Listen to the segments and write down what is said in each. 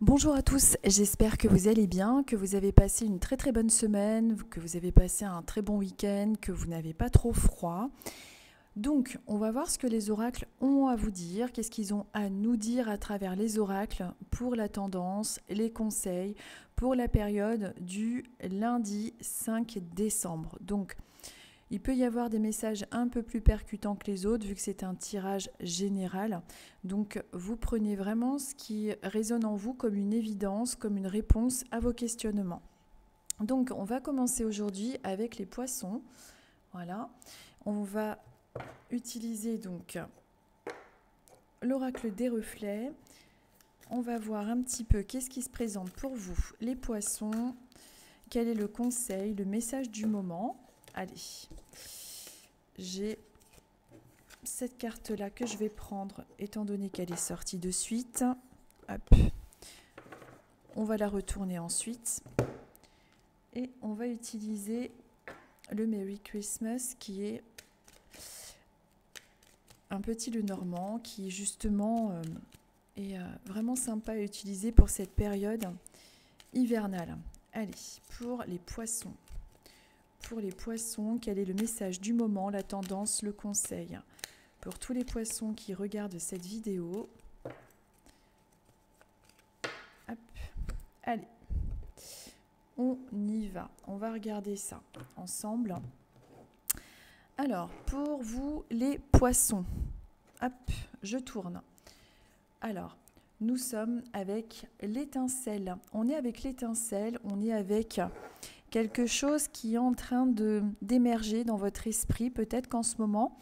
Bonjour à tous, j'espère que vous allez bien, que vous avez passé une très bonne semaine, que vous avez passé un très bon week-end, que vous n'avez pas trop froid. Donc, on va voir ce que les oracles ont à vous dire, qu'est-ce qu'ils ont à nous dire à travers les oracles pour la tendance, les conseils, pour la période du lundi 5 décembre. Donc, il peut y avoir des messages un peu plus percutants que les autres vu que c'est un tirage général. Donc vous prenez vraiment ce qui résonne en vous comme une évidence, comme une réponse à vos questionnements. Donc on va commencer aujourd'hui avec les poissons. Voilà. On va utiliser donc l'oracle des reflets. On va voir un petit peu qu'est-ce qui se présente pour vous, les poissons. Quel est le conseil, le message du moment? Allez, j'ai cette carte-là que je vais prendre, étant donné qu'elle est sortie de suite. Hop. On va la retourner ensuite. Et on va utiliser le Merry Christmas, qui est un petit Lenormand, qui justement est vraiment sympa à utiliser pour cette période hivernale. Allez, pour les poissons. Pour les poissons, quel est le message du moment, la tendance, le conseil? Pour tous les poissons qui regardent cette vidéo. Hop. Allez, on y va. On va regarder ça ensemble. Alors, pour vous les poissons, hop, je tourne. Alors, nous sommes avec l'étincelle. On est avec l'étincelle, on est avec quelque chose qui est en train d'émerger dans votre esprit. Peut-être qu'en ce moment,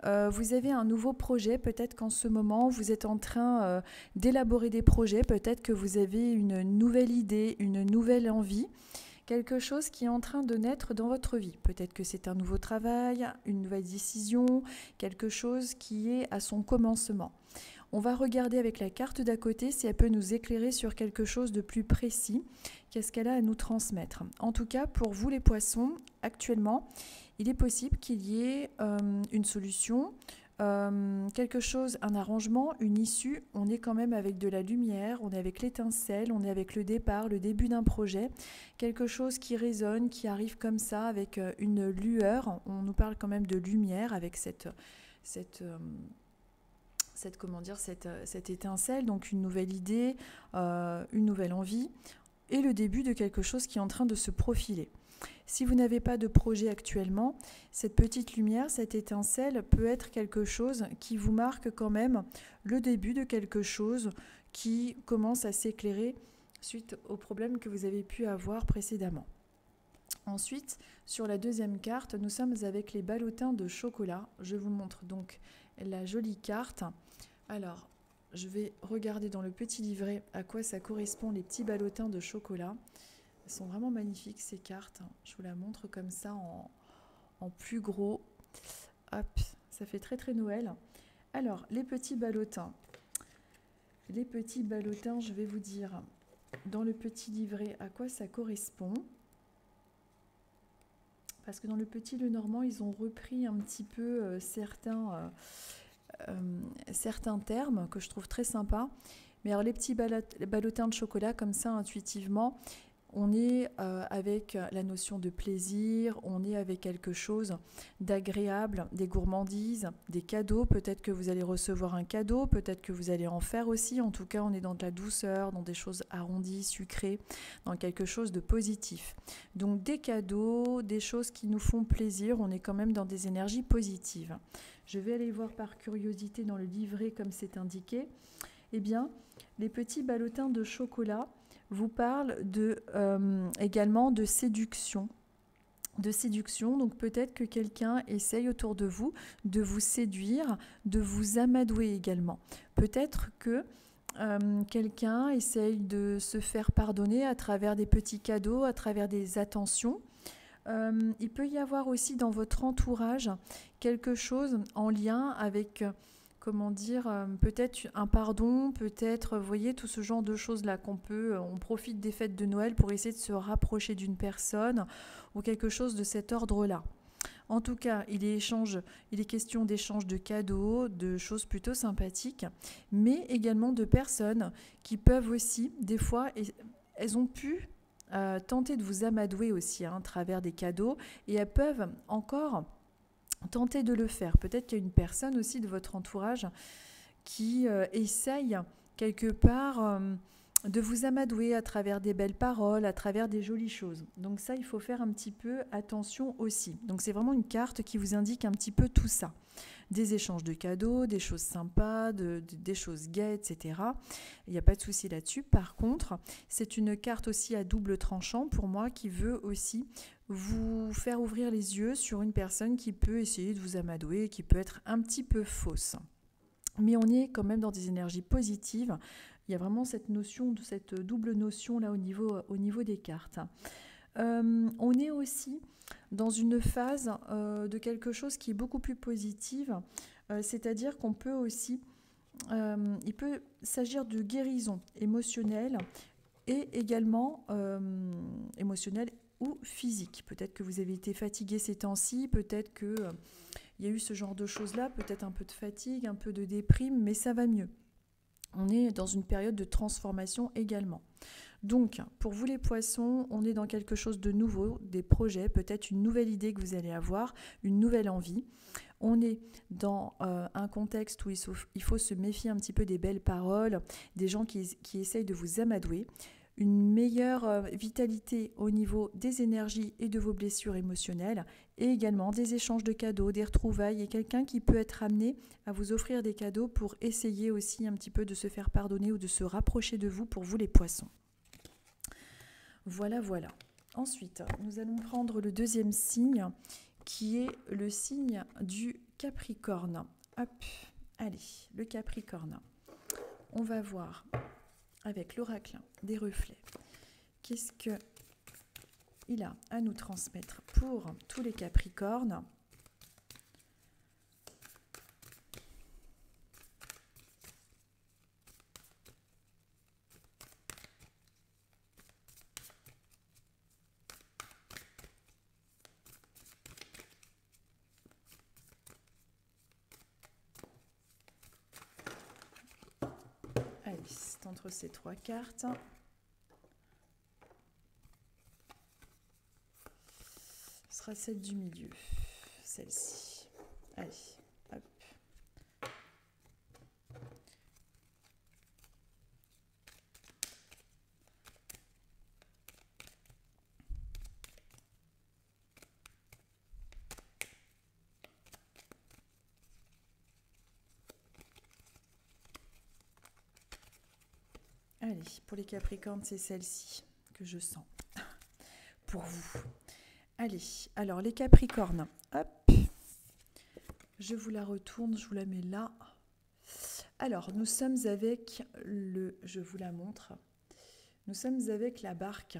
vous avez un nouveau projet. Peut-être qu'en ce moment, vous êtes en train d'élaborer des projets. Peut-être que vous avez une nouvelle idée, une nouvelle envie. Quelque chose qui est en train de naître dans votre vie. Peut-être que c'est un nouveau travail, une nouvelle décision, quelque chose qui est à son commencement. On va regarder avec la carte d'à côté si elle peut nous éclairer sur quelque chose de plus précis. Qu'est-ce qu'elle a à nous transmettre? En tout cas, pour vous les poissons, actuellement, il est possible qu'il y ait une solution, quelque chose, un arrangement, une issue. On est quand même avec de la lumière, on est avec l'étincelle, on est avec le départ, le début d'un projet. Quelque chose qui résonne, qui arrive comme ça avec une lueur. On nous parle quand même de lumière avec cette étincelle, donc une nouvelle idée, une nouvelle envie et le début de quelque chose qui est en train de se profiler. Si vous n'avez pas de projet actuellement, cette petite lumière, cette étincelle peut être quelque chose qui vous marque quand même le début de quelque chose qui commence à s'éclairer suite aux problèmes que vous avez pu avoir précédemment. Ensuite, sur la deuxième carte, nous sommes avec les ballotins de chocolat. Je vous montre donc la jolie carte. Alors, je vais regarder dans le petit livret à quoi ça correspond, les petits ballotins de chocolat. Elles sont vraiment magnifiques ces cartes. Je vous la montre comme ça en plus gros. Hop, ça fait très Noël. Alors, les petits ballotins. Les petits ballotins, je vais vous dire dans le petit livret à quoi ça correspond. Parce que dans le petit Lenormand, ils ont repris un petit peu certains termes que je trouve très sympas. Mais alors les petits ballotins de chocolat, comme ça, intuitivement, on est avec la notion de plaisir, on est avec quelque chose d'agréable, des gourmandises, des cadeaux. Peut-être que vous allez recevoir un cadeau, peut-être que vous allez en faire aussi. En tout cas, on est dans de la douceur, dans des choses arrondies, sucrées, dans quelque chose de positif. Donc des cadeaux, des choses qui nous font plaisir, on est quand même dans des énergies positives. Je vais aller voir par curiosité dans le livret comme c'est indiqué. Eh bien, les petits ballotins de chocolat vous parlent également de séduction. Donc peut-être que quelqu'un essaye autour de vous séduire, de vous amadouer également. Peut-être que quelqu'un essaye de se faire pardonner à travers des petits cadeaux, à travers des attentions. Il peut y avoir aussi dans votre entourage quelque chose en lien avec, peut-être un pardon, peut-être, vous voyez, tout ce genre de choses-là on profite des fêtes de Noël pour essayer de se rapprocher d'une personne ou quelque chose de cet ordre-là. En tout cas, il est question d'échange de cadeaux, de choses plutôt sympathiques, mais également de personnes qui peuvent aussi, des fois, elles ont pu tenter de vous amadouer aussi à travers des cadeaux, et elles peuvent encore tenter de le faire. Peut-être qu'il y a une personne aussi de votre entourage qui essaye quelque part de vous amadouer à travers des belles paroles, à travers des jolies choses. Donc ça, il faut faire un petit peu attention aussi. Donc c'est vraiment une carte qui vous indique un petit peu tout ça. Des échanges de cadeaux, des choses sympas, des choses gaies, etc. Il n'y a pas de souci là-dessus. Par contre, c'est une carte aussi à double tranchant pour moi qui veut aussi vous faire ouvrir les yeux sur une personne qui peut essayer de vous amadouer, qui peut être un petit peu fausse. Mais on est quand même dans des énergies positives. Il y a vraiment cette notion, cette double notion là au niveau des cartes. On est aussi dans une phase de quelque chose qui est beaucoup plus positive, c'est-à-dire qu'on peut aussi, il peut s'agir de guérison émotionnelle et également émotionnelle ou physique. Peut-être que vous avez été fatigué ces temps-ci, peut-être que il y a eu ce genre de choses-là, peut-être un peu de fatigue, un peu de déprime, mais ça va mieux. On est dans une période de transformation également. Donc, pour vous les poissons, on est dans quelque chose de nouveau, des projets, peut-être une nouvelle idée que vous allez avoir, une nouvelle envie. On est dans un contexte où il faut se méfier un petit peu des belles paroles, des gens qui essayent de vous amadouer. Une meilleure vitalité au niveau des énergies et de vos blessures émotionnelles, et également des échanges de cadeaux, des retrouvailles, et quelqu'un qui peut être amené à vous offrir des cadeaux pour essayer aussi un petit peu de se faire pardonner ou de se rapprocher de vous pour vous les poissons. Voilà, voilà. Ensuite, nous allons prendre le deuxième signe qui est le signe du Capricorne. Hop, allez, le Capricorne. On va voir avec l'oracle des reflets, qu'est-ce qu'il a à nous transmettre pour tous les Capricornes. Allez, c'est entre ces trois cartes. Ce sera celle du milieu, celle-ci. Allez, hop. Allez, pour les Capricornes, c'est celle-ci que je sens pour vous. Allez, alors les Capricornes, hop, je vous la retourne, je vous la mets là. Alors, nous sommes avec je vous la montre, nous sommes avec la barque.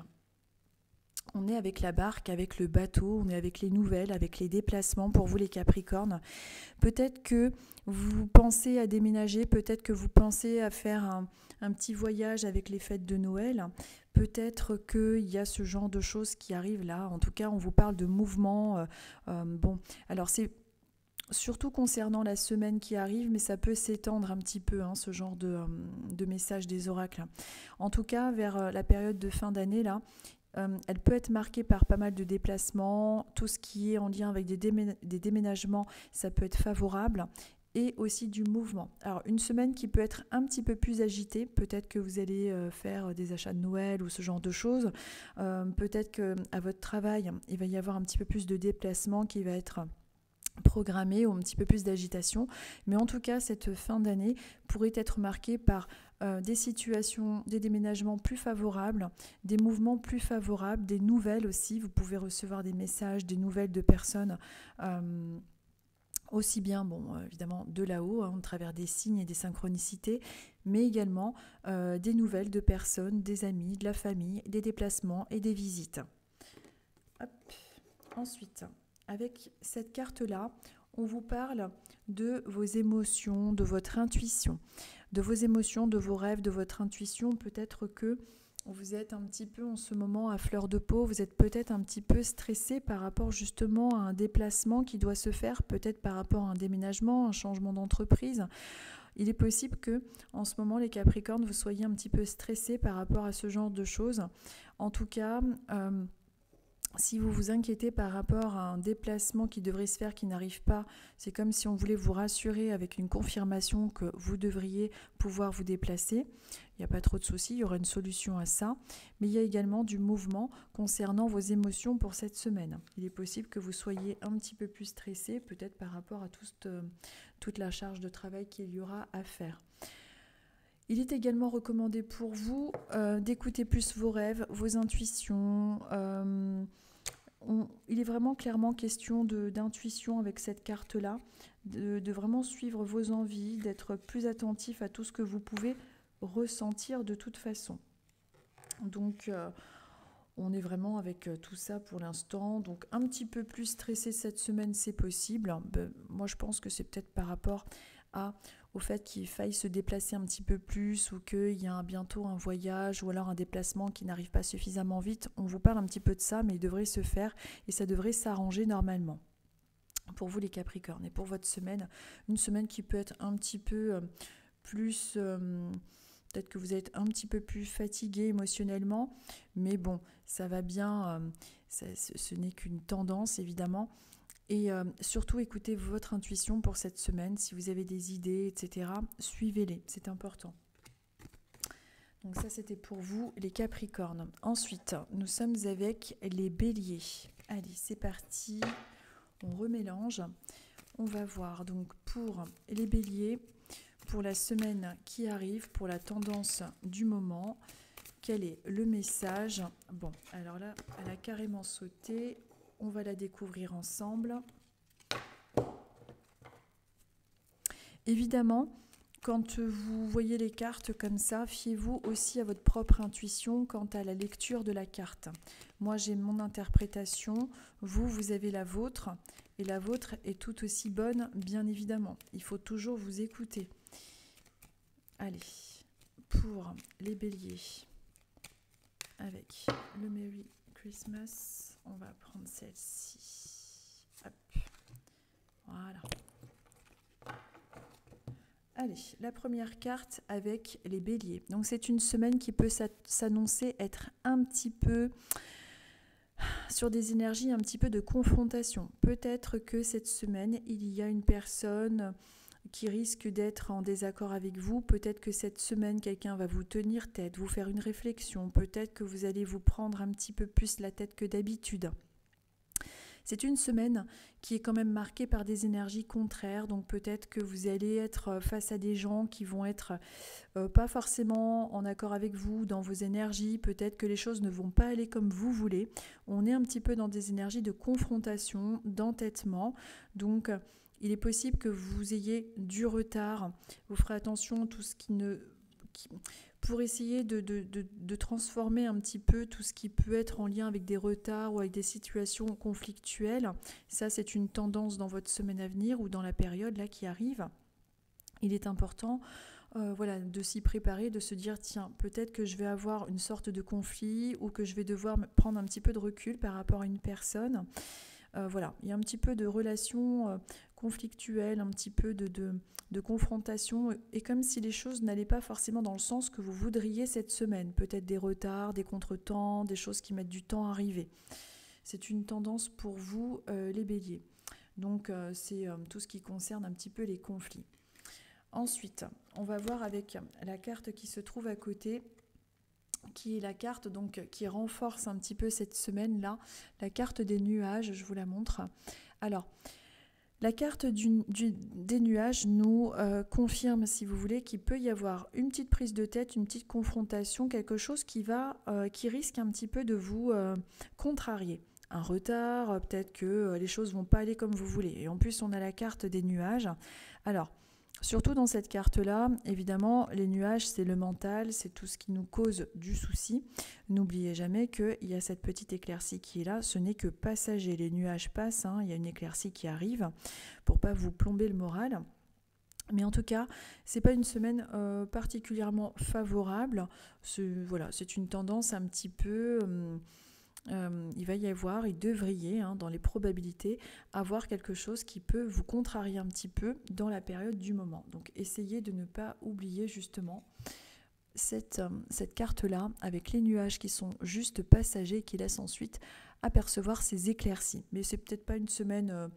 On est avec la barque, avec le bateau, on est avec les nouvelles, avec les déplacements pour vous les Capricornes. Peut-être que vous pensez à déménager, peut-être que vous pensez à faire un petit voyage avec les fêtes de Noël. Peut-être qu'il y a ce genre de choses qui arrivent là. En tout cas, on vous parle de mouvement. Bon, alors c'est surtout concernant la semaine qui arrive, mais ça peut s'étendre un petit peu, ce genre de message des oracles. En tout cas, vers la période de fin d'année, là, elle peut être marquée par pas mal de déplacements, tout ce qui est en lien avec des déménagements, ça peut être favorable, et aussi du mouvement. Alors une semaine qui peut être un petit peu plus agitée, peut-être que vous allez faire des achats de Noël ou ce genre de choses, peut-être qu'à votre travail, il va y avoir un petit peu plus de déplacements qui va être programmé ou un petit peu plus d'agitation, mais en tout cas cette fin d'année pourrait être marquée par des situations, des déménagements plus favorables, des mouvements plus favorables, des nouvelles aussi. Vous pouvez recevoir des messages, des nouvelles de personnes aussi bien, évidemment, de là-haut, au travers des signes et des synchronicités, mais également des nouvelles de personnes, des amis, de la famille, des déplacements et des visites. Hop. Ensuite, avec cette carte-là, on vous parle de vos émotions, de votre intuition, de vos émotions, de vos rêves, de votre intuition. Peut-être que Vous êtes un petit peu en ce moment à fleur de peau, vous êtes peut-être un petit peu stressé par rapport justement à un déplacement qui doit se faire, peut-être par rapport à un déménagement, un changement d'entreprise. Il est possible que, en ce moment, les Capricornes, vous soyez un petit peu stressés par rapport à ce genre de choses. En tout cas, si vous vous inquiétez par rapport à un déplacement qui devrait se faire, qui n'arrive pas, c'est comme si on voulait vous rassurer avec une confirmation que vous devriez pouvoir vous déplacer. Il n'y a pas trop de soucis, il y aura une solution à ça. Mais il y a également du mouvement concernant vos émotions pour cette semaine. Il est possible que vous soyez un petit peu plus stressé, peut-être par rapport à toute la charge de travail qu'il y aura à faire. Il est également recommandé pour vous d'écouter plus vos rêves, vos intuitions. Il est vraiment clairement question d'intuition avec cette carte-là, de vraiment suivre vos envies, d'être plus attentif à tout ce que vous pouvez ressentir de toute façon. Donc, on est vraiment avec tout ça pour l'instant. Donc, un petit peu plus stressé cette semaine, c'est possible. Moi, je pense que c'est peut-être par rapport au fait qu'il faille se déplacer un petit peu plus ou qu'il y a bientôt un voyage ou alors un déplacement qui n'arrive pas suffisamment vite. On vous parle un petit peu de ça, mais il devrait se faire et ça devrait s'arranger normalement. Pour vous les Capricornes et pour votre semaine, une semaine qui peut être un petit peu plus... peut-être que vous êtes un petit peu plus fatigué émotionnellement, mais bon, ça va bien, ce n'est qu'une tendance évidemment. Et surtout, écoutez votre intuition pour cette semaine. Si vous avez des idées, etc., suivez-les, c'est important. Donc ça, c'était pour vous, les Capricornes. Ensuite, nous sommes avec les Béliers. Allez, c'est parti. On remélange. On va voir donc pour les Béliers, pour la semaine qui arrive, pour la tendance du moment, quel est le message? Bon, alors là, elle a carrément sauté. On va la découvrir ensemble. Évidemment, quand vous voyez les cartes comme ça, fiez-vous aussi à votre propre intuition quant à la lecture de la carte. Moi, j'ai mon interprétation, vous avez la vôtre, et la vôtre est tout aussi bonne, bien évidemment. Il faut toujours vous écouter. Allez, pour les Béliers, avec le Merry Christmas, on va prendre celle-ci. Hop. Voilà. Allez, la première carte avec les Béliers. Donc c'est une semaine qui peut s'annoncer être un petit peu sur des énergies un petit peu de confrontation. Peut-être que cette semaine, il y a une personne qui risque d'être en désaccord avec vous. Peut-être que cette semaine, quelqu'un va vous tenir tête, vous faire une réflexion. Peut-être que vous allez vous prendre un petit peu plus la tête que d'habitude. C'est une semaine qui est quand même marquée par des énergies contraires, donc peut-être que vous allez être face à des gens qui vont être pas forcément en accord avec vous dans vos énergies, peut-être que les choses ne vont pas aller comme vous voulez. On est un petit peu dans des énergies de confrontation, d'entêtement, donc il est possible que vous ayez du retard. Vous ferez attention à tout ce pour essayer de transformer un petit peu tout ce qui peut être en lien avec des retards ou avec des situations conflictuelles. Ça, c'est une tendance dans votre semaine à venir ou dans la période là qui arrive. Il est important de s'y préparer, de se dire tiens, peut-être que je vais avoir une sorte de conflit ou que je vais devoir prendre un petit peu de recul par rapport à une personne. Il y a un petit peu de relation conflictuelle, un petit peu de confrontation, et comme si les choses n'allaient pas forcément dans le sens que vous voudriez cette semaine. Peut-être des retards, des contretemps, des choses qui mettent du temps à arriver. C'est une tendance pour vous, les Béliers. Donc, c'est tout ce qui concerne un petit peu les conflits. Ensuite, on va voir avec la carte qui se trouve à côté, qui est la carte donc qui renforce un petit peu cette semaine-là, la carte des nuages, je vous la montre. Alors, la carte des nuages nous confirme, si vous voulez, qu'il peut y avoir une petite prise de tête, une petite confrontation, quelque chose qui risque un petit peu de vous contrarier. Un retard, peut-être que les choses ne vont pas aller comme vous voulez. Et en plus, on a la carte des nuages. Alors, surtout dans cette carte-là, évidemment, les nuages, c'est le mental, c'est tout ce qui nous cause du souci. N'oubliez jamais qu'il y a cette petite éclaircie qui est là, ce n'est que passager. Les nuages passent, il y a une éclaircie qui arrive pour ne pas vous plomber le moral. Mais en tout cas, c'est pas une semaine particulièrement favorable. Voilà, c'est une tendance un petit peu... il va y avoir, il devrait y avoir, dans les probabilités, avoir quelque chose qui peut vous contrarier un petit peu dans la période du moment. Donc essayez de ne pas oublier justement cette carte-là avec les nuages qui sont juste passagers, qui laissent ensuite apercevoir ces éclaircies. Mais c'est peut-être pas une semaine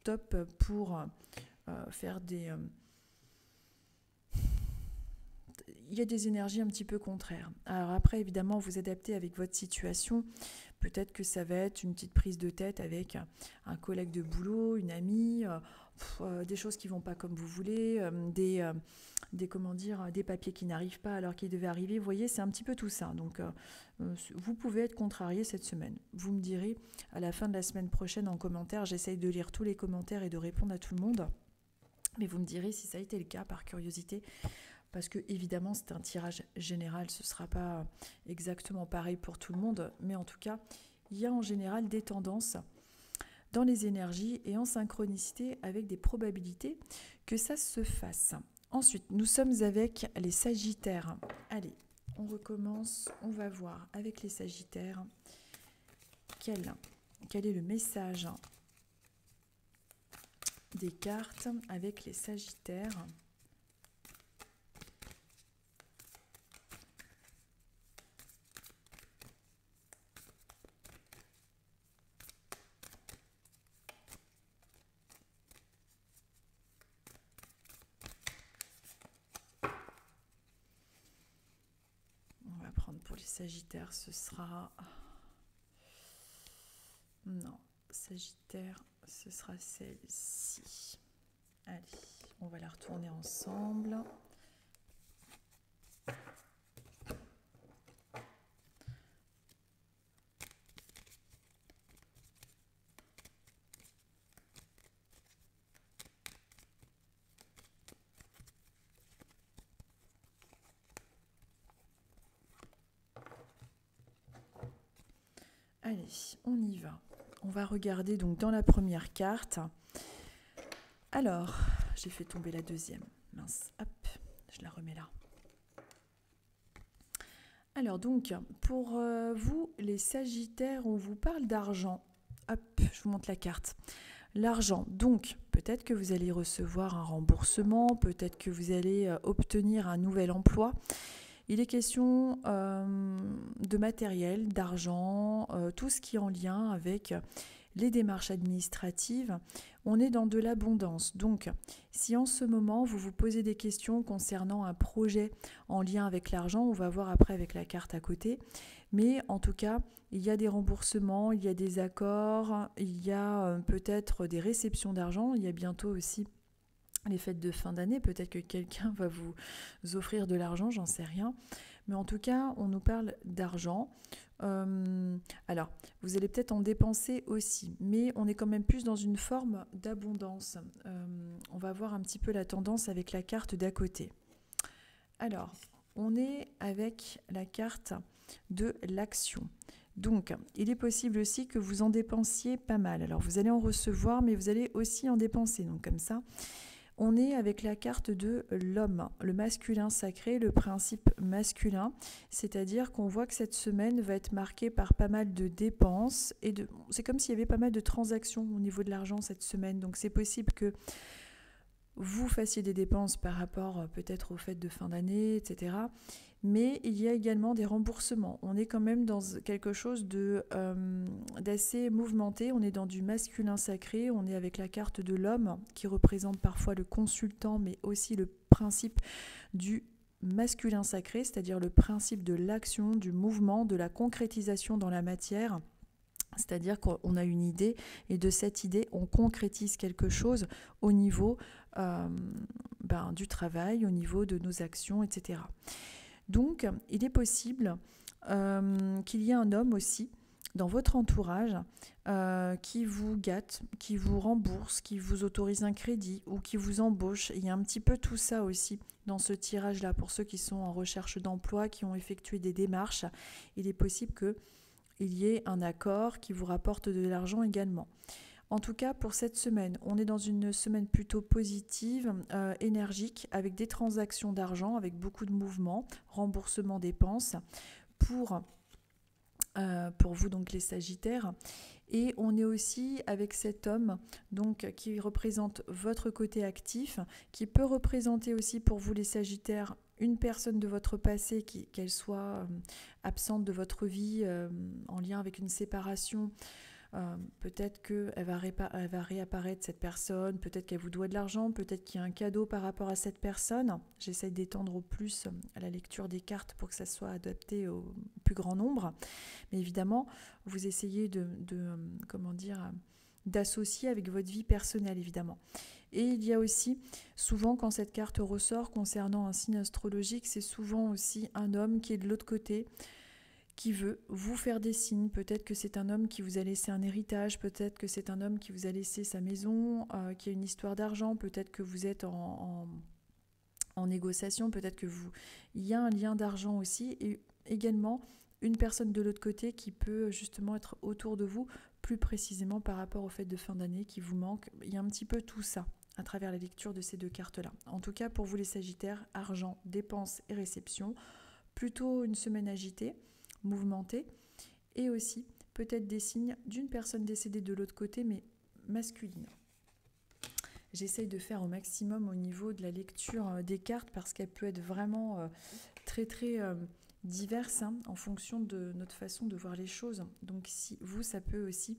top pour faire des... il y a des énergies un petit peu contraires. Alors après, évidemment, vous adaptez avec votre situation. Peut-être que ça va être une petite prise de tête avec un collègue de boulot, une amie, des choses qui ne vont pas comme vous voulez, des papiers qui n'arrivent pas alors qu'ils devaient arriver. Vous voyez, c'est un petit peu tout ça. Donc, vous pouvez être contrarié cette semaine. Vous me direz à la fin de la semaine prochaine en commentaire. J'essaye de lire tous les commentaires et de répondre à tout le monde. Mais vous me direz si ça a été le cas, par curiosité. Parce que évidemment c'est un tirage général, ce ne sera pas exactement pareil pour tout le monde, mais en tout cas, il y a en général des tendances dans les énergies et en synchronicité avec des probabilités que ça se fasse. Ensuite, nous sommes avec les Sagittaires. Allez, on recommence, on va voir avec les Sagittaires quel est le message des cartes avec les Sagittaires. Pour les Sagittaires, ce sera... Non, Sagittaire, ce sera celle-ci. Allez, on va la retourner ensemble. Allez, on y va. On va regarder donc dans la première carte. Alors, j'ai fait tomber la deuxième. Mince, hop, je la remets là. Alors donc, pour vous, les Sagittaires, on vous parle d'argent. Hop, je vous montre la carte. L'argent, donc peut-être que vous allez recevoir un remboursement, peut-être que vous allez obtenir un nouvel emploi. Il est question de matériel, d'argent, tout ce qui est en lien avec les démarches administratives. On est dans de l'abondance. Donc, si en ce moment, vous vous posez des questions concernant un projet en lien avec l'argent, on va voir après avec la carte à côté. Mais en tout cas, il y a des remboursements, il y a des accords, il y a peut-être des réceptions d'argent. Il y a bientôt aussi les fêtes de fin d'année, peut-être que quelqu'un va vous offrir de l'argent, j'en sais rien. Mais en tout cas, on nous parle d'argent. Alors, vous allez peut-être en dépenser aussi, mais on est quand même plus dans une forme d'abondance. On va voir un petit peu la tendance avec la carte d'à côté. Alors, on est avec la carte de l'action. Donc, il est possible aussi que vous en dépensiez pas mal. Alors, vous allez en recevoir, mais vous allez aussi en dépenser. Donc, comme ça... On est avec la carte de l'homme, le masculin sacré, le principe masculin, c'est-à-dire qu'on voit que cette semaine va être marquée par pas mal de dépenses et c'est comme s'il y avait pas mal de transactions au niveau de l'argent cette semaine. Donc c'est possible que vous fassiez des dépenses par rapport peut-être aux fêtes de fin d'année, etc. Mais il y a également des remboursements. On est quand même dans quelque chose d'assez mouvementé. On est dans du masculin sacré. On est avec la carte de l'homme qui représente parfois le consultant, mais aussi le principe du masculin sacré, c'est-à-dire le principe de l'action, du mouvement, de la concrétisation dans la matière. C'est-à-dire qu'on a une idée et de cette idée, on concrétise quelque chose au niveau du travail, au niveau de nos actions, etc. Donc, il est possible qu'il y ait un homme aussi dans votre entourage qui vous gâte, qui vous rembourse, qui vous autorise un crédit ou qui vous embauche. Il y a un petit peu tout ça aussi dans ce tirage-là. Pour ceux qui sont en recherche d'emploi, qui ont effectué des démarches, il est possible qu'il y ait un accord qui vous rapporte de l'argent également. En tout cas, pour cette semaine, on est dans une semaine plutôt positive, énergique, avec des transactions d'argent, avec beaucoup de mouvements, remboursement dépenses pour vous, donc les Sagittaires. Et on est aussi avec cet homme donc, qui représente votre côté actif, qui peut représenter aussi pour vous les Sagittaires une personne de votre passé, qu'elle soit absente de votre vie, en lien avec une séparation. Peut-être qu'elle va réapparaître cette personne, peut-être qu'elle vous doit de l'argent, peut-être qu'il y a un cadeau par rapport à cette personne. J'essaye d'étendre au plus à la lecture des cartes pour que ça soit adapté au plus grand nombre. Mais évidemment, vous essayez d'associer avec votre vie personnelle, évidemment. Et il y a aussi, souvent quand cette carte ressort concernant un signe astrologique, c'est souvent aussi un homme qui est de l'autre côté, qui veut vous faire des signes. Peut-être que c'est un homme qui vous a laissé un héritage, peut-être que c'est un homme qui vous a laissé sa maison, qui a une histoire d'argent, peut-être que vous êtes en négociation, peut-être que il y a un lien d'argent aussi, et également une personne de l'autre côté qui peut justement être autour de vous, plus précisément par rapport au fait de fin d'année qui vous manque. Il y a un petit peu tout ça à travers la lecture de ces deux cartes-là. En tout cas, pour vous les Sagittaires, argent, dépenses et réception, plutôt une semaine agitée, mouvementée, et aussi peut-être des signes d'une personne décédée de l'autre côté, mais masculine. J'essaye de faire au maximum au niveau de la lecture des cartes parce qu'elle peut être vraiment très très diverse en fonction de notre façon de voir les choses. Donc si vous, ça peut aussi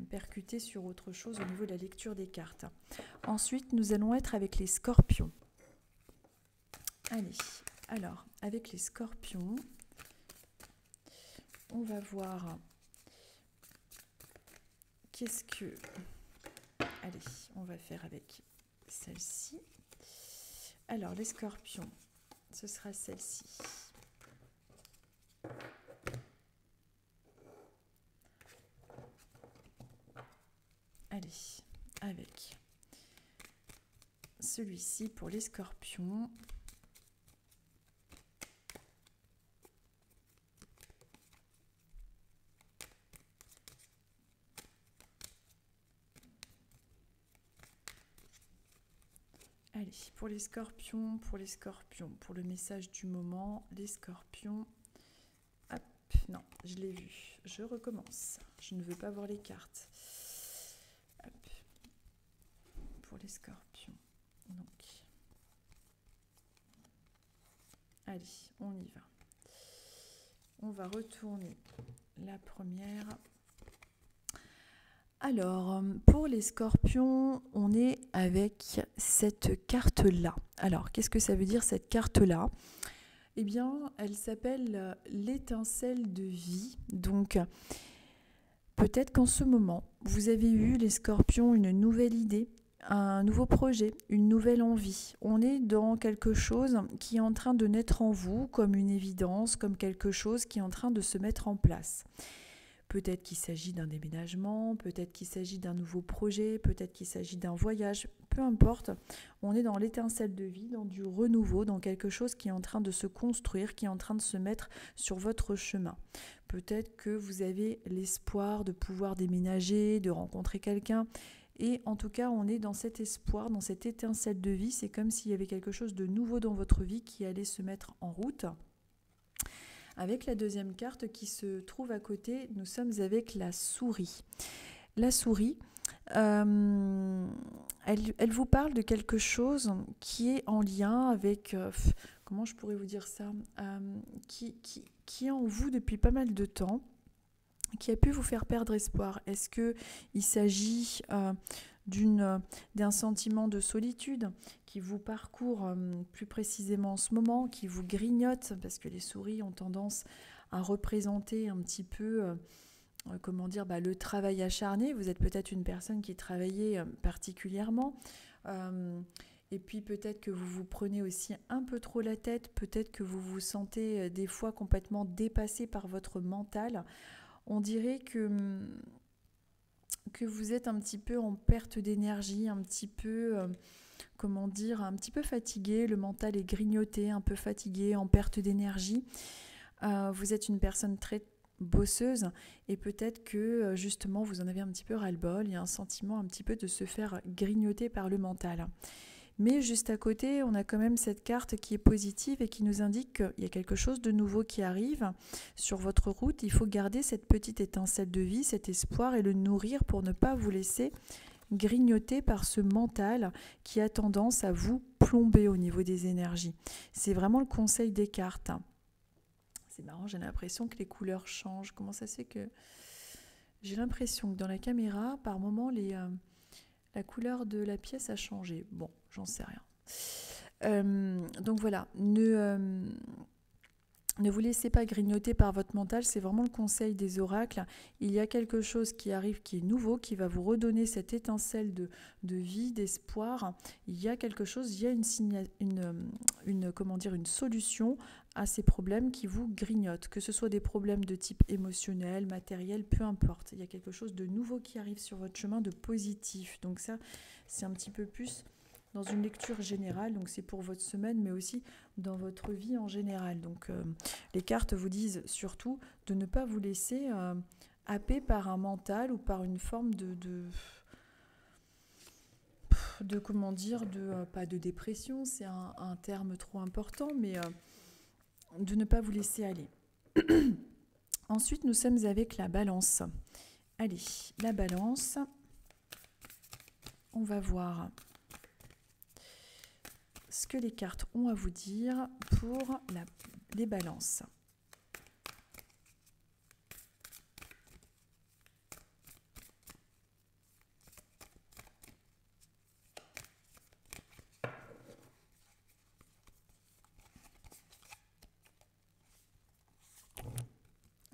percuter sur autre chose au niveau de la lecture des cartes. Ensuite, nous allons être avec les Scorpions. Allez, alors, avec les Scorpions, on va voir qu'est-ce que... Allez, on va faire avec celle-ci. Alors, les Scorpions, ce sera celle-ci. Allez, avec celui-ci pour les Scorpions. Allez, pour les Scorpions, pour le message du moment, les Scorpions. Hop, non, je l'ai vu. Je recommence. Je ne veux pas voir les cartes. Hop. Pour les Scorpions. Donc, allez, on y va. On va retourner la première. Alors, pour les Scorpions, on est avec cette carte-là. Alors, qu'est-ce que ça veut dire cette carte-là ? Eh bien, elle s'appelle l'étincelle de vie. Donc, peut-être qu'en ce moment, vous avez eu, les Scorpions, une nouvelle idée, un nouveau projet, une nouvelle envie. On est dans quelque chose qui est en train de naître en vous, comme une évidence, comme quelque chose qui est en train de se mettre en place. Peut-être qu'il s'agit d'un déménagement, peut-être qu'il s'agit d'un nouveau projet, peut-être qu'il s'agit d'un voyage, peu importe. On est dans l'étincelle de vie, dans du renouveau, dans quelque chose qui est en train de se construire, qui est en train de se mettre sur votre chemin. Peut-être que vous avez l'espoir de pouvoir déménager, de rencontrer quelqu'un. Et en tout cas, on est dans cet espoir, dans cette étincelle de vie. C'est comme s'il y avait quelque chose de nouveau dans votre vie qui allait se mettre en route. Avec la deuxième carte qui se trouve à côté, nous sommes avec la souris. La souris, elle vous parle de quelque chose qui est en lien avec, comment je pourrais vous dire ça, qui est en vous depuis pas mal de temps, qui a pu vous faire perdre espoir. Est-ce qu'il s'agit d'un sentiment de solitude qui vous parcourt plus précisément en ce moment, qui vous grignote, parce que les souris ont tendance à représenter un petit peu le travail acharné. Vous êtes peut-être une personne qui travaillait particulièrement, et puis peut-être que vous vous prenez aussi un peu trop la tête, peut-être que vous vous sentez des fois complètement dépassé par votre mental. On dirait que vous êtes un petit peu en perte d'énergie, un petit peu, un petit peu fatigué, le mental est grignoté, un peu fatigué, en perte d'énergie. Vous êtes une personne très bosseuse et peut-être que justement vous en avez un petit peu ras-le-bol, il y a un sentiment un petit peu de se faire grignoter par le mental. Mais juste à côté, on a quand même cette carte qui est positive et qui nous indique qu'il y a quelque chose de nouveau qui arrive sur votre route. Il faut garder cette petite étincelle de vie, cet espoir et le nourrir pour ne pas vous laisser grignoter par ce mental qui a tendance à vous plomber au niveau des énergies. C'est vraiment le conseil des cartes. C'est marrant, j'ai l'impression que les couleurs changent. Comment ça se fait que... J'ai l'impression que dans la caméra, par moment, la couleur de la pièce a changé. Bon, j'en sais rien. Donc voilà, ne vous laissez pas grignoter par votre mental, c'est vraiment le conseil des oracles. Il y a quelque chose qui arrive, qui est nouveau, qui va vous redonner cette étincelle de vie, d'espoir. Il y a quelque chose, il y a une solution à ces problèmes qui vous grignotent. Que ce soit des problèmes de type émotionnel, matériel, peu importe. Il y a quelque chose de nouveau qui arrive sur votre chemin, de positif. Donc ça, c'est un petit peu plus dans une lecture générale, donc c'est pour votre semaine, mais aussi dans votre vie en général. Donc les cartes vous disent surtout de ne pas vous laisser happer par un mental ou par une forme comment dire, pas de dépression, c'est un terme trop important, mais de ne pas vous laisser aller. Ensuite, nous sommes avec la balance. Allez, la balance, on va voir ce que les cartes ont à vous dire pour les balances.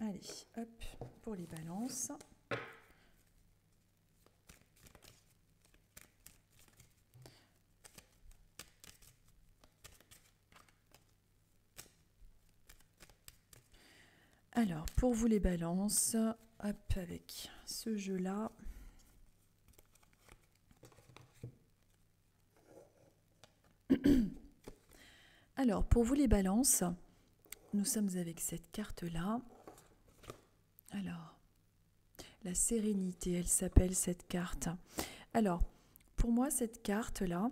Allez, hop, pour les balances. Alors, pour vous les balances, hop, avec ce jeu-là. Alors, pour vous les balances, nous sommes avec cette carte-là. Alors, la sérénité, elle s'appelle cette carte. Alors, pour moi, cette carte-là,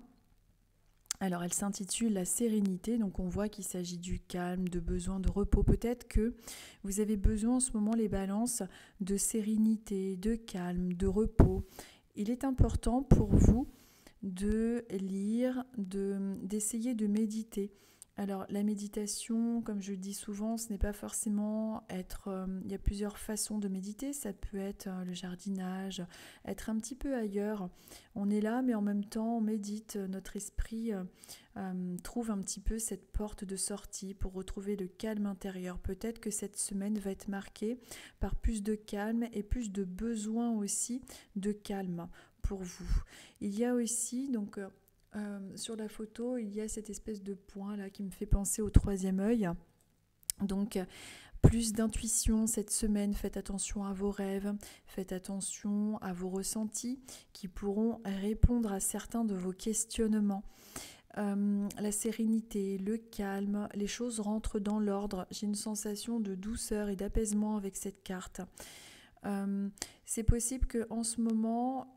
alors elle s'intitule la sérénité, donc on voit qu'il s'agit du calme, de besoin de repos. Peut-être que vous avez besoin en ce moment, les balances, de sérénité, de calme, de repos. Il est important pour vous de lire, d'essayer de méditer. Alors la méditation, comme je le dis souvent, ce n'est pas forcément être... il y a plusieurs façons de méditer, ça peut être le jardinage, être un petit peu ailleurs. On est là, mais en même temps, on médite, notre esprit trouve un petit peu cette porte de sortie pour retrouver le calme intérieur. Peut-être que cette semaine va être marquée par plus de calme et plus de besoin aussi de calme pour vous. Il y a aussi, donc... sur la photo, il y a cette espèce de point là qui me fait penser au troisième œil. Donc, plus d'intuition cette semaine. Faites attention à vos rêves, faites attention à vos ressentis qui pourront répondre à certains de vos questionnements. La sérénité, le calme, les choses rentrent dans l'ordre. J'ai une sensation de douceur et d'apaisement avec cette carte. C'est possible qu'en ce moment,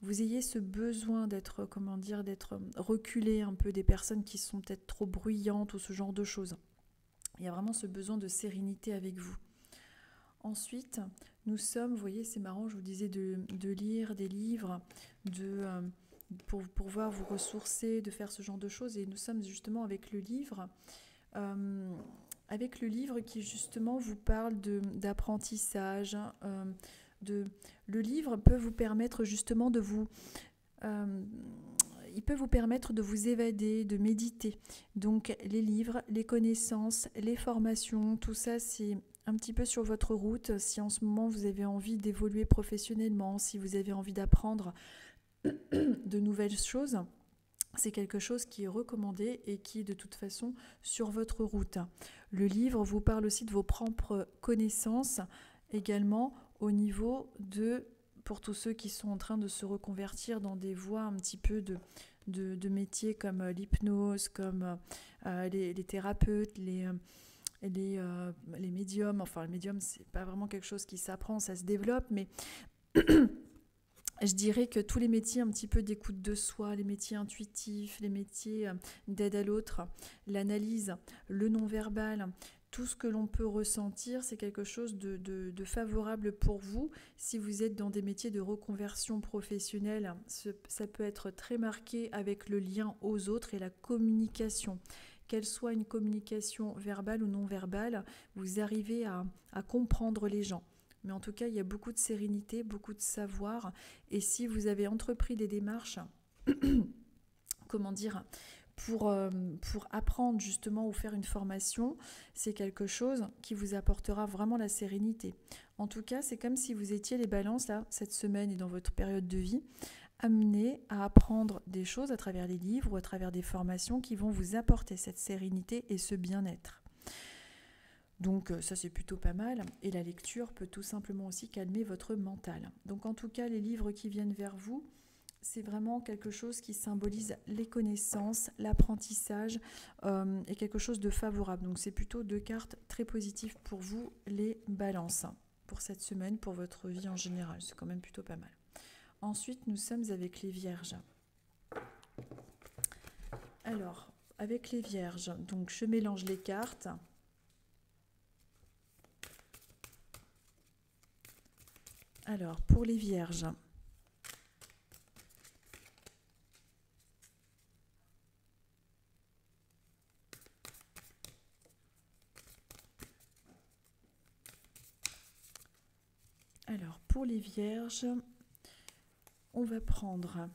vous ayez ce besoin d'être reculé un peu des personnes qui sont peut-être trop bruyantes ou ce genre de choses. Il y a vraiment ce besoin de sérénité avec vous. Ensuite, nous sommes, vous voyez, c'est marrant, je vous disais de lire des livres, pour pouvoir vous ressourcer, de faire ce genre de choses. Et nous sommes justement avec le livre... avec le livre qui justement vous parle d'apprentissage. Le livre peut vous permettre justement de vous... il peut vous permettre de vous évader, de méditer. Donc les livres, les connaissances, les formations, tout ça c'est un petit peu sur votre route. Si en ce moment vous avez envie d'évoluer professionnellement, si vous avez envie d'apprendre de nouvelles choses... c'est quelque chose qui est recommandé et qui est de toute façon sur votre route. Le livre vous parle aussi de vos propres connaissances, également au niveau pour tous ceux qui sont en train de se reconvertir dans des voies un petit peu de métiers comme l'hypnose, comme les thérapeutes, les médiums. Enfin, le médium, c'est pas vraiment quelque chose qui s'apprend, ça se développe, mais je dirais que tous les métiers un petit peu d'écoute de soi, les métiers intuitifs, les métiers d'aide à l'autre, l'analyse, le non-verbal, tout ce que l'on peut ressentir, c'est quelque chose de favorable pour vous. Si vous êtes dans des métiers de reconversion professionnelle, ça peut être très marqué avec le lien aux autres et la communication. Qu'elle soit une communication verbale ou non verbale, vous arrivez à comprendre les gens. Mais en tout cas, il y a beaucoup de sérénité, beaucoup de savoir. Et si vous avez entrepris des démarches, comment dire, pour apprendre justement ou faire une formation, c'est quelque chose qui vous apportera vraiment la sérénité. En tout cas, c'est comme si vous étiez les balances là, cette semaine et dans votre période de vie, amenés à apprendre des choses à travers les livres ou à travers des formations qui vont vous apporter cette sérénité et ce bien-être. Donc ça c'est plutôt pas mal, et la lecture peut tout simplement aussi calmer votre mental. Donc en tout cas les livres qui viennent vers vous, c'est vraiment quelque chose qui symbolise les connaissances, l'apprentissage et quelque chose de favorable. Donc c'est plutôt 2 cartes très positives pour vous les balances, pour cette semaine, pour votre vie en général, c'est quand même plutôt pas mal. Ensuite nous sommes avec les vierges. Alors avec les vierges, donc je mélange les cartes. Alors, pour les vierges, on va prendre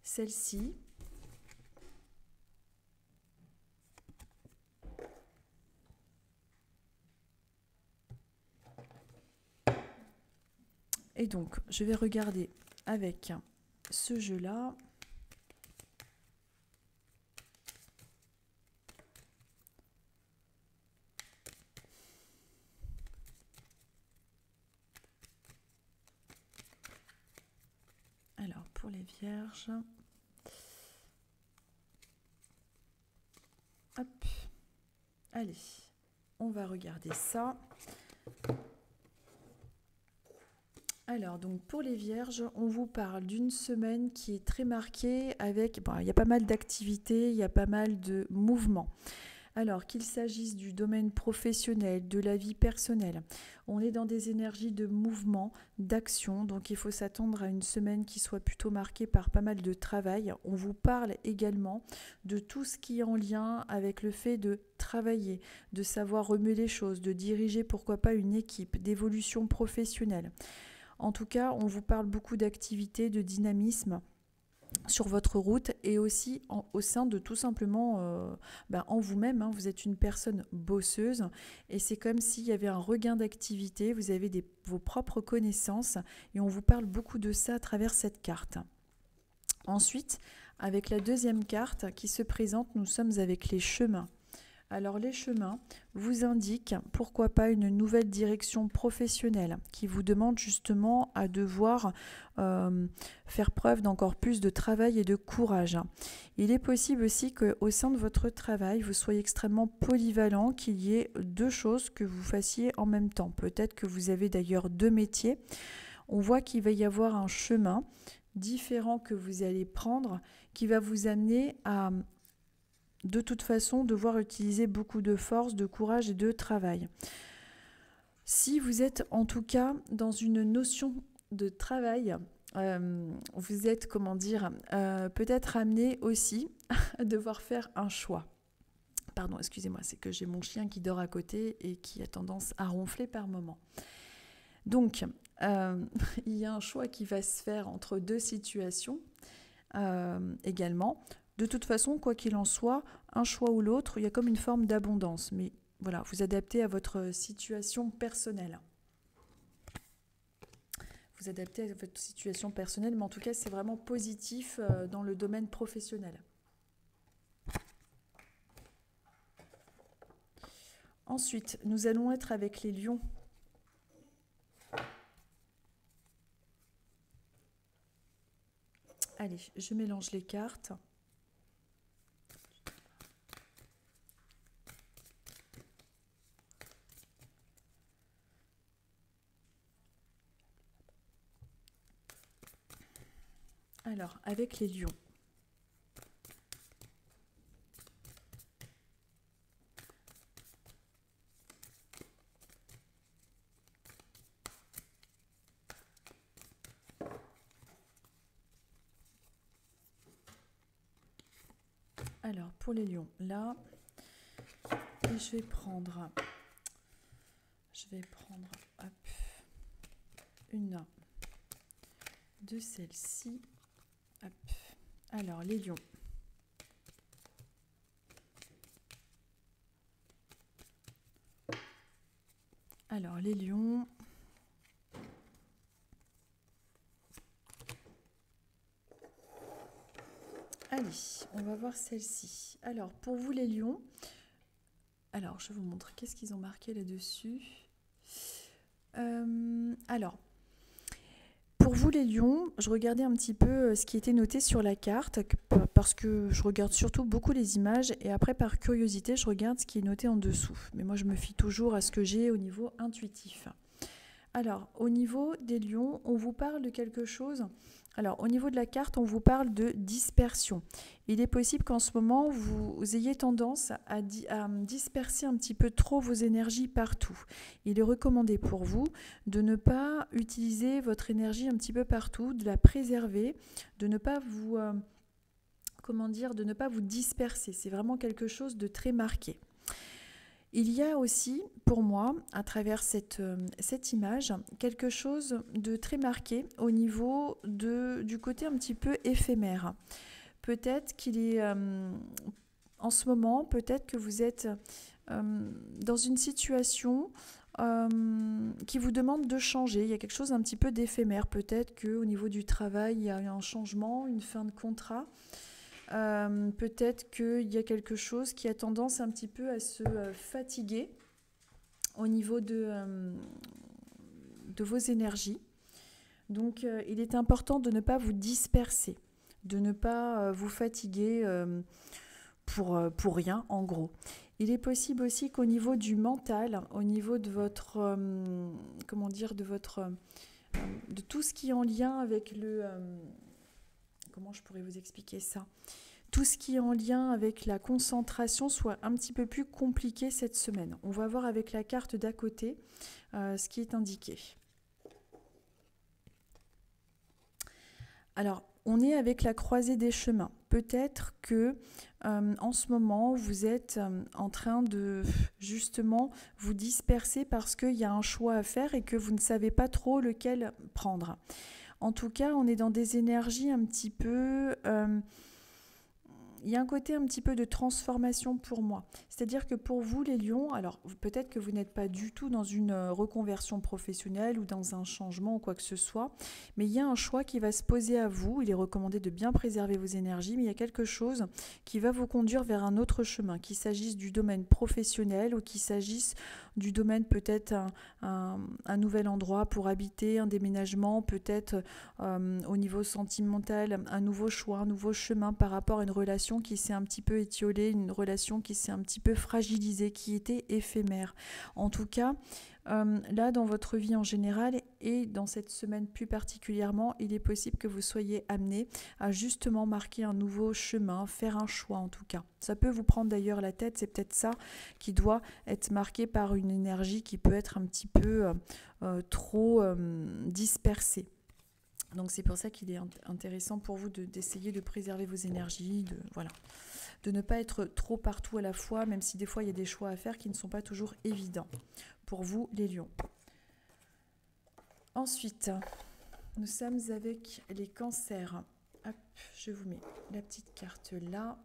celle-ci. Et donc, je vais regarder avec ce jeu-là. Alors, pour les vierges, hop, allez, on va regarder ça. Alors, donc pour les vierges, on vous parle d'une semaine qui est très marquée avec, bon, il y a pas mal d'activités, il y a pas mal de mouvements. Alors, qu'il s'agisse du domaine professionnel, de la vie personnelle, on est dans des énergies de mouvement, d'action, donc il faut s'attendre à une semaine qui soit plutôt marquée par pas mal de travail. On vous parle également de tout ce qui est en lien avec le fait de travailler, de savoir remuer les choses, de diriger pourquoi pas une équipe, d'évolution professionnelle. En tout cas, on vous parle beaucoup d'activités, de dynamisme sur votre route et aussi au sein de tout simplement en vous-même. Vous êtes une personne bosseuse et c'est comme s'il y avait un regain d'activité, vous avez vos propres connaissances et on vous parle beaucoup de ça à travers cette carte. Ensuite, avec la deuxième carte qui se présente, nous sommes avec les chemins. Alors les chemins vous indiquent pourquoi pas une nouvelle direction professionnelle qui vous demande justement à devoir faire preuve d'encore plus de travail et de courage. Il est possible aussi qu'au sein de votre travail, vous soyez extrêmement polyvalent, qu'il y ait 2 choses que vous fassiez en même temps. Peut-être que vous avez d'ailleurs 2 métiers. On voit qu'il va y avoir un chemin différent que vous allez prendre qui va vous amener à de toute façon devoir utiliser beaucoup de force, de courage et de travail. Si vous êtes en tout cas dans une notion de travail, vous êtes, peut-être amené aussi à devoir faire un choix. Pardon, excusez-moi, c'est que j'ai mon chien qui dort à côté et qui a tendance à ronfler par moment. Donc, il y a un choix qui va se faire entre 2 situations également. De toute façon, quoi qu'il en soit, un choix ou l'autre, il y a comme une forme d'abondance. Mais voilà, vous adaptez à votre situation personnelle. Vous adaptez à votre situation personnelle, mais en tout cas, c'est vraiment positif dans le domaine professionnel. Ensuite, nous allons être avec les lions. Allez, je mélange les cartes. Alors, avec les lions. Alors, pour les lions, là, et je vais prendre hop, une de celles-ci. Hop. Alors, les lions. Alors, les lions. Allez, on va voir celle-ci. Alors, pour vous les lions, alors je vous montre qu'est-ce qu'ils ont marqué là-dessus. Alors, pour vous les lions, je regardais un petit peu ce qui était noté sur la carte, parce que je regarde surtout beaucoup les images, et après par curiosité, je regarde ce qui est noté en dessous. Mais moi, je me fie toujours à ce que j'ai au niveau intuitif. Alors, au niveau des lions, on vous parle de quelque chose. Alors, au niveau de la carte, on vous parle de dispersion. Il est possible qu'en ce moment, vous ayez tendance à disperser un petit peu trop vos énergies partout. Il est recommandé pour vous de ne pas utiliser votre énergie un petit peu partout, de la préserver, de ne pas vous, de ne pas vous disperser. C'est vraiment quelque chose de très marqué. Il y a aussi, pour moi, à travers cette image, quelque chose de très marqué au niveau du côté un petit peu éphémère. Peut-être qu'il est, en ce moment, peut-être que vous êtes dans une situation qui vous demande de changer. Il y a quelque chose d'un petit peu d'éphémère. Peut-être qu'au niveau du travail, il y a un changement, une fin de contrat. Peut-être qu'il y a quelque chose qui a tendance un petit peu à se fatiguer au niveau de vos énergies. Donc, il est important de ne pas vous disperser, de ne pas vous fatiguer pour rien, en gros. Il est possible aussi qu'au niveau du mental, au niveau de votre, de tout ce qui est en lien avec le... comment je pourrais vous expliquer ça ? Tout ce qui est en lien avec la concentration soit un petit peu plus compliqué cette semaine. On va voir avec la carte d'à côté ce qui est indiqué. Alors, on est avec la croisée des chemins. Peut-être que en ce moment, vous êtes en train de justement vous disperser parce qu'il y a un choix à faire et que vous ne savez pas trop lequel prendre. En tout cas, on est dans des énergies un petit peu... il y a un côté un petit peu de transformation pour moi. C'est-à-dire que pour vous, les lions, alors peut-être que vous n'êtes pas du tout dans une reconversion professionnelle ou dans un changement ou quoi que ce soit, mais il y a un choix qui va se poser à vous. Il est recommandé de bien préserver vos énergies, mais il y a quelque chose qui va vous conduire vers un autre chemin, qu'il s'agisse du domaine professionnel ou qu'il s'agisse du domaine peut-être un nouvel endroit pour habiter, un déménagement, peut-être au niveau sentimental, un nouveau choix, un nouveau chemin par rapport à une relation qui s'est un petit peu étiolée, une relation qui s'est un petit peu fragilisée, qui était éphémère. En tout cas, là, dans votre vie en général et dans cette semaine plus particulièrement, il est possible que vous soyez amené à justement marquer un nouveau chemin, faire un choix en tout cas. Ça peut vous prendre d'ailleurs la tête, c'est peut-être ça qui doit être marqué par une énergie qui peut être un petit peu trop dispersée. Donc c'est pour ça qu'il est intéressant pour vous d'essayer de préserver vos énergies, de ne pas être trop partout à la fois, même si des fois il y a des choix à faire qui ne sont pas toujours évidents pour vous les lions. Ensuite, nous sommes avec les cancers. Hop, je vous mets la petite carte là.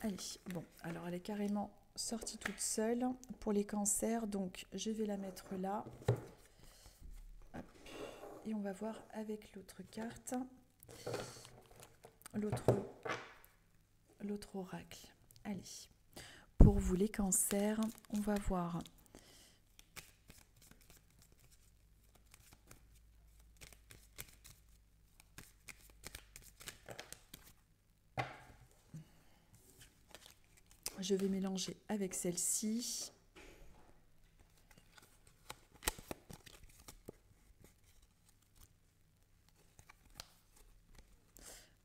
Allez, bon, alors elle est carrément sortie toute seule pour les cancers, donc je vais la mettre là. Hop. Et on va voir avec l'autre carte, l'autre oracle. Allez, pour vous les cancers, on va voir je vais mélanger avec celle-ci.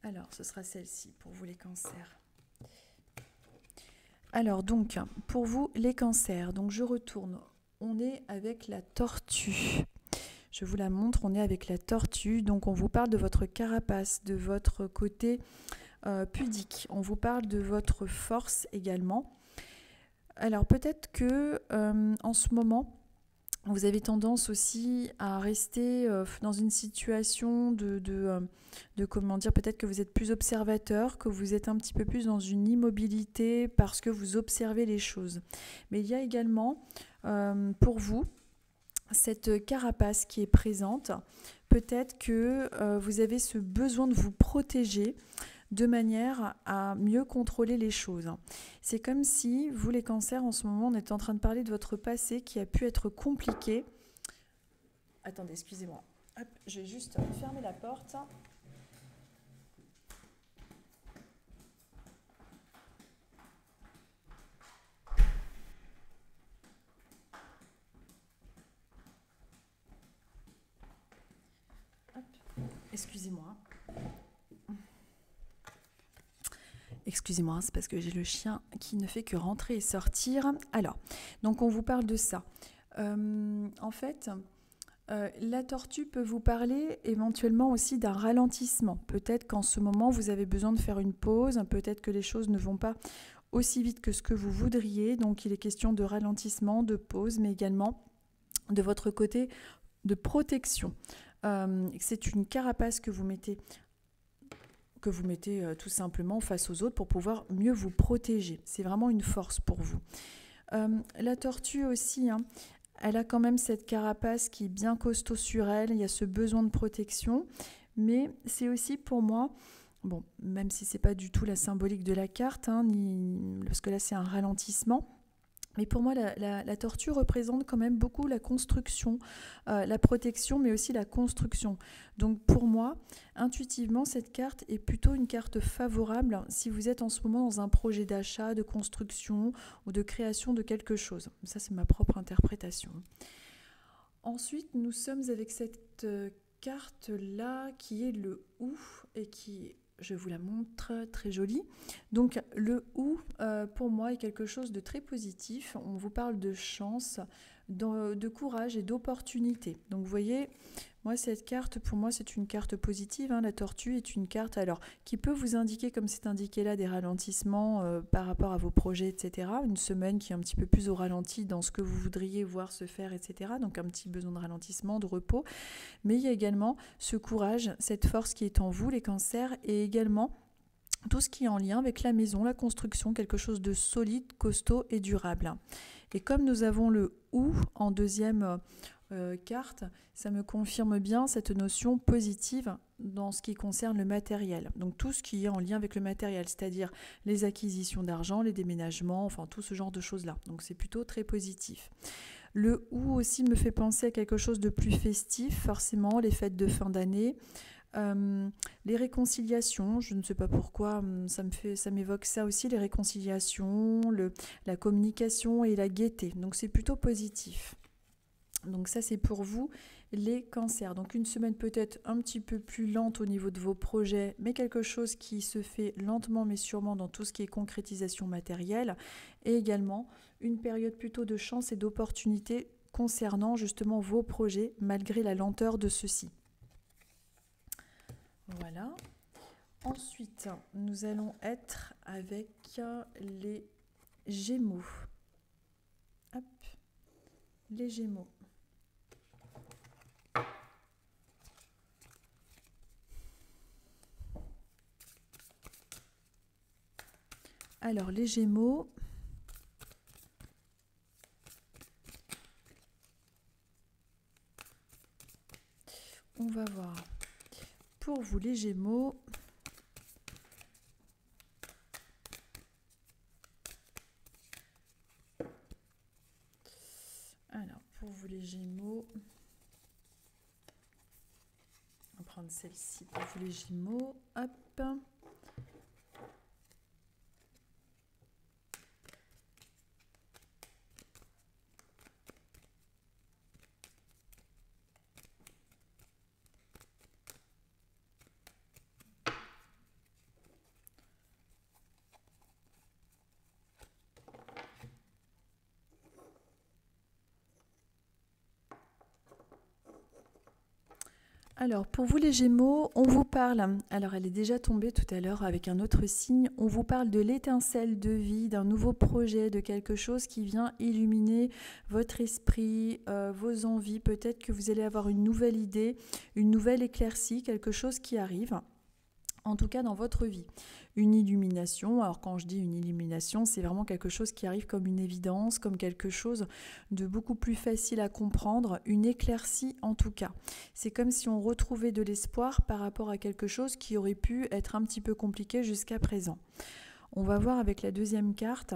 Alors, ce sera celle-ci pour vous les cancers. Alors donc, pour vous les cancers, donc je retourne. On est avec la tortue. Je vous la montre, on est avec la tortue. Donc on vous parle de votre carapace, de votre côté pudique. On vous parle de votre force également. Alors peut-être que en ce moment, vous avez tendance aussi à rester dans une situation de comment dire, peut-être que vous êtes plus observateur, que vous êtes un petit peu plus dans une immobilité parce que vous observez les choses. Mais il y a également pour vous cette carapace qui est présente. Peut-être que vous avez ce besoin de vous protéger de manière à mieux contrôler les choses. C'est comme si, vous les cancers, en ce moment, on est en train de parler de votre passé qui a pu être compliqué. Attendez, excusez-moi. Hop, je vais juste fermer la porte. Hop, excusez-moi. Excusez-moi, c'est parce que j'ai le chien qui ne fait que rentrer et sortir. Alors, donc on vous parle de ça. En fait, la tortue peut vous parler éventuellement aussi d'un ralentissement. Peut-être qu'en ce moment, vous avez besoin de faire une pause. Peut-être que les choses ne vont pas aussi vite que ce que vous voudriez. Donc, il est question de ralentissement, de pause, mais également de votre côté de protection. C'est une carapace que vous mettez tout simplement face aux autres pour pouvoir mieux vous protéger. C'est vraiment une force pour vous. La tortue aussi, hein, elle a quand même cette carapace qui est bien costaud sur elle. Il y a ce besoin de protection. Mais c'est aussi pour moi, bon, même si ce n'est pas du tout la symbolique de la carte, hein, parce que là c'est un ralentissement, mais pour moi, la tortue représente quand même beaucoup la construction, la protection, mais aussi la construction. Donc pour moi, intuitivement, cette carte est plutôt une carte favorable si vous êtes en ce moment dans un projet d'achat, de construction ou de création de quelque chose. Ça, c'est ma propre interprétation. Ensuite, nous sommes avec cette carte-là qui est le ou et qui est... Je vous la montre, très jolie. Donc le ou, pour moi, est quelque chose de très positif. On vous parle de chance, de courage et d'opportunité. Donc vous voyez, moi cette carte, pour moi, c'est une carte positive. Hein. La tortue est une carte alors qui peut vous indiquer, comme c'est indiqué là, des ralentissements par rapport à vos projets, etc. Une semaine qui est un petit peu plus au ralenti dans ce que vous voudriez voir se faire, etc. Donc un petit besoin de ralentissement, de repos. Mais il y a également ce courage, cette force qui est en vous, les cancers, et également tout ce qui est en lien avec la maison, la construction, quelque chose de solide, costaud et durable. Et comme nous avons le ou en deuxième carte, ça me confirme bien cette notion positive dans ce qui concerne le matériel. Donc tout ce qui est en lien avec le matériel, c'est-à-dire les acquisitions d'argent, les déménagements, enfin tout ce genre de choses-là. Donc c'est plutôt très positif. Le ou aussi me fait penser à quelque chose de plus festif, forcément, les fêtes de fin d'année. Les réconciliations, je ne sais pas pourquoi, ça m'évoque ça aussi, les réconciliations, la communication et la gaieté. Donc c'est plutôt positif. Donc ça c'est pour vous les cancers. Donc une semaine peut-être un petit peu plus lente au niveau de vos projets, mais quelque chose qui se fait lentement mais sûrement dans tout ce qui est concrétisation matérielle. Et également une période plutôt de chance et d'opportunité concernant justement vos projets malgré la lenteur de ceux-ci. Voilà. Ensuite, nous allons être avec les Gémeaux. Hop, les Gémeaux. Alors, les Gémeaux, on va voir. Pour vous, les Gémeaux, alors, pour vous, les Gémeaux, on va prendre celle-ci. Pour vous, les Gémeaux, hop. Alors, pour vous les Gémeaux, on vous parle, alors elle est déjà tombée tout à l'heure avec un autre signe, on vous parle de l'étincelle de vie, d'un nouveau projet, de quelque chose qui vient illuminer votre esprit, vos envies. Peut-être que vous allez avoir une nouvelle idée, une nouvelle éclaircie, quelque chose qui arrive. En tout cas dans votre vie. Une illumination, alors quand je dis une illumination, c'est vraiment quelque chose qui arrive comme une évidence, comme quelque chose de beaucoup plus facile à comprendre, une éclaircie en tout cas. C'est comme si on retrouvait de l'espoir par rapport à quelque chose qui aurait pu être un petit peu compliqué jusqu'à présent. On va voir avec la deuxième carte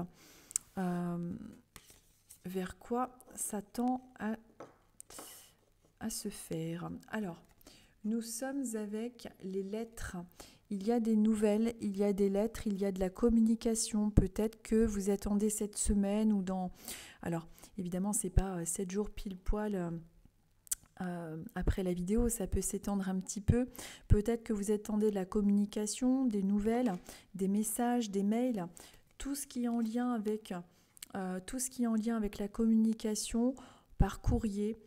vers quoi ça tend à se faire. Alors, nous sommes avec les lettres. Il y a des nouvelles, il y a des lettres, il y a de la communication. Peut-être que vous attendez cette semaine ou dans... Alors, évidemment, ce n'est pas 7 jours pile poil après la vidéo, ça peut s'étendre un petit peu. Peut-être que vous attendez de la communication, des nouvelles, des messages, des mails, tout ce qui est en lien avec, la communication par courrier,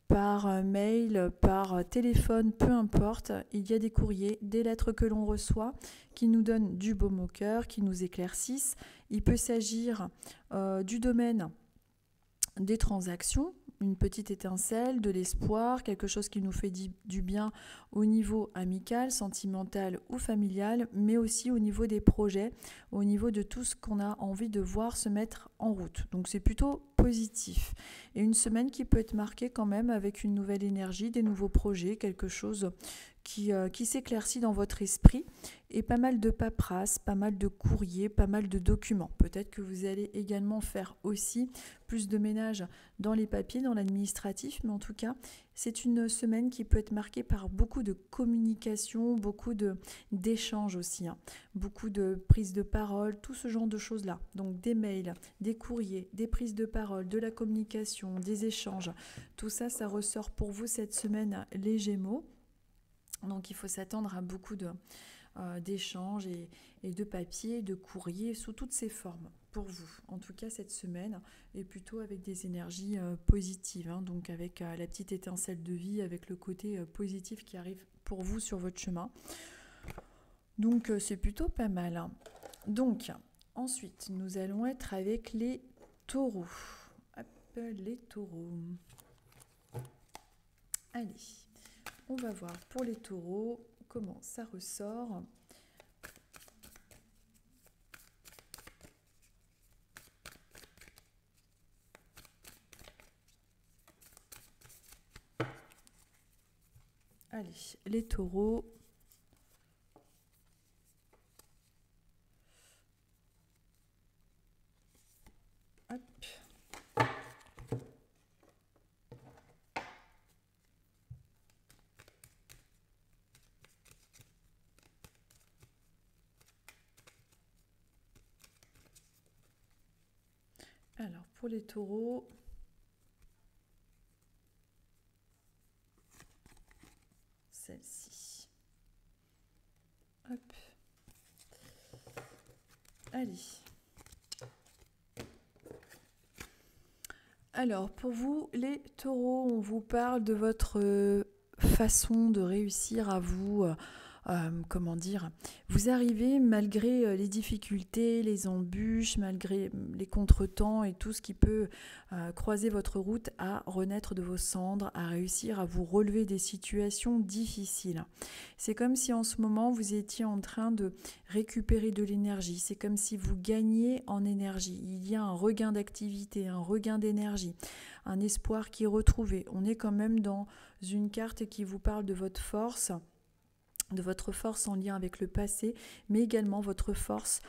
par mail, par téléphone, peu importe, il y a des courriers, des lettres que l'on reçoit qui nous donnent du baume au cœur, qui nous éclaircissent. Il peut s'agir du domaine des transactions, une petite étincelle, de l'espoir, quelque chose qui nous fait du bien au niveau amical, sentimental ou familial, mais aussi au niveau des projets, au niveau de tout ce qu'on a envie de voir se mettre en route. Donc c'est plutôt positif. Et une semaine qui peut être marquée quand même avec une nouvelle énergie, des nouveaux projets, quelque chose qui s'éclaircit dans votre esprit et pas mal de paperasse, pas mal de courriers, pas mal de documents. Peut-être que vous allez également faire aussi plus de ménage dans les papiers, dans l'administratif, mais en tout cas, c'est une semaine qui peut être marquée par beaucoup de communication, beaucoup d'échanges aussi, beaucoup de prises de parole, tout ce genre de choses-là. Donc des mails, des courriers, des prises de parole, de la communication, des échanges. Tout ça, ça ressort pour vous cette semaine, les Gémeaux. Donc il faut s'attendre à beaucoup d'échanges et de papiers, de courriers sous toutes ces formes pour vous. En tout cas cette semaine est plutôt avec des énergies positives, donc avec la petite étincelle de vie, avec le côté positif qui arrive pour vous sur votre chemin. Donc c'est plutôt pas mal. Donc ensuite nous allons être avec les taureaux. Hop, les taureaux. Allez. On va voir pour les taureaux comment ça ressort. Allez, les taureaux. Hop. Alors, pour les taureaux, celle-ci. Hop. Allez. Alors, pour vous, les taureaux, on vous parle de votre façon de réussir à vous... comment dire, vous arrivez malgré les difficultés, les embûches, malgré les contretemps et tout ce qui peut croiser votre route à renaître de vos cendres, à réussir à vous relever des situations difficiles. C'est comme si en ce moment vous étiez en train de récupérer de l'énergie, c'est comme si vous gagniez en énergie. Il y a un regain d'activité, un regain d'énergie, un espoir qui est retrouvé. On est quand même dans une carte qui vous parle de votre force en lien avec le passé, mais également votre force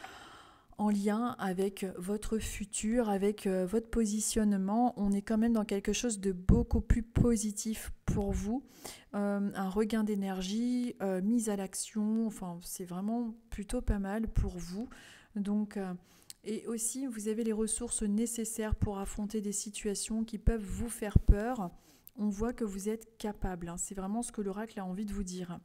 en lien avec votre futur, avec votre positionnement. On est quand même dans quelque chose de beaucoup plus positif pour vous, un regain d'énergie, mise à l'action, enfin c'est vraiment plutôt pas mal pour vous. Donc et aussi vous avez les ressources nécessaires pour affronter des situations qui peuvent vous faire peur. On voit que vous êtes capable, c'est vraiment ce que l'oracle a envie de vous dire.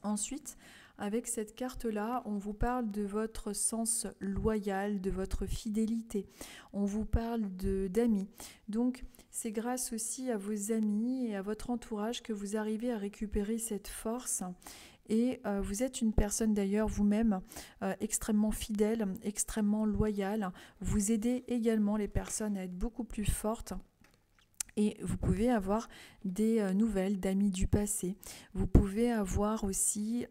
Ensuite, avec cette carte-là, on vous parle de votre sens loyal, de votre fidélité. On vous parle d'amis. Donc, c'est grâce aussi à vos amis et à votre entourage que vous arrivez à récupérer cette force. Et vous êtes une personne d'ailleurs vous-même extrêmement fidèle, extrêmement loyale. Vous aidez également les personnes à être beaucoup plus fortes. Et vous pouvez avoir des nouvelles d'amis du passé. Vous pouvez avoir aussi,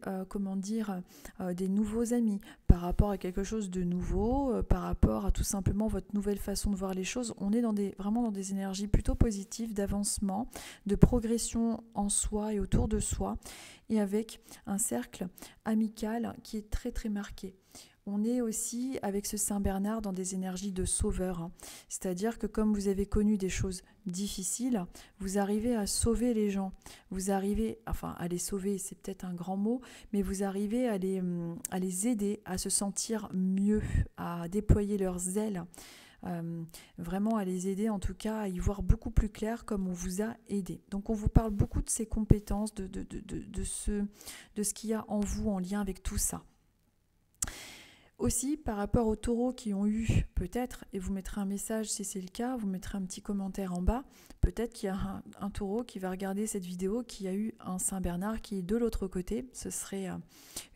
des nouveaux amis par rapport à quelque chose de nouveau, par rapport à tout simplement votre nouvelle façon de voir les choses. On est vraiment dans des énergies plutôt positives, d'avancement, de progression en soi et autour de soi, et avec un cercle amical qui est très très marqué. On est aussi, avec ce Saint-Bernard, dans des énergies de sauveur. C'est-à-dire que comme vous avez connu des choses difficiles, vous arrivez à sauver les gens. Vous arrivez, à les sauver, c'est peut-être un grand mot, mais vous arrivez à les aider à se sentir mieux, à déployer leurs ailes. Vraiment à les aider, en tout cas à y voir beaucoup plus clair comme on vous a aidé. Donc on vous parle beaucoup de ces compétences, de ce qu'il y a en vous en lien avec tout ça. Aussi, par rapport aux taureaux qui ont eu, peut-être, et vous mettrez un message si c'est le cas, vous mettrez un petit commentaire en bas, peut-être qu'il y a un taureau qui va regarder cette vidéo qui a eu un Saint-Bernard qui est de l'autre côté. Ce serait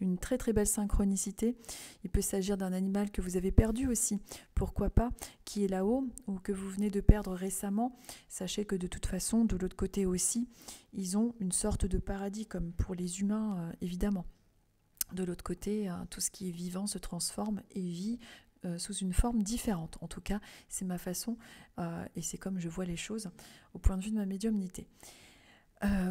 une très très belle synchronicité. Il peut s'agir d'un animal que vous avez perdu aussi, pourquoi pas, qui est là-haut ou que vous venez de perdre récemment. Sachez que de toute façon, de l'autre côté aussi, ils ont une sorte de paradis, comme pour les humains, évidemment. De l'autre côté, tout ce qui est vivant se transforme et vit sous une forme différente. En tout cas, c'est ma façon et c'est comme je vois les choses au point de vue de ma médiumnité.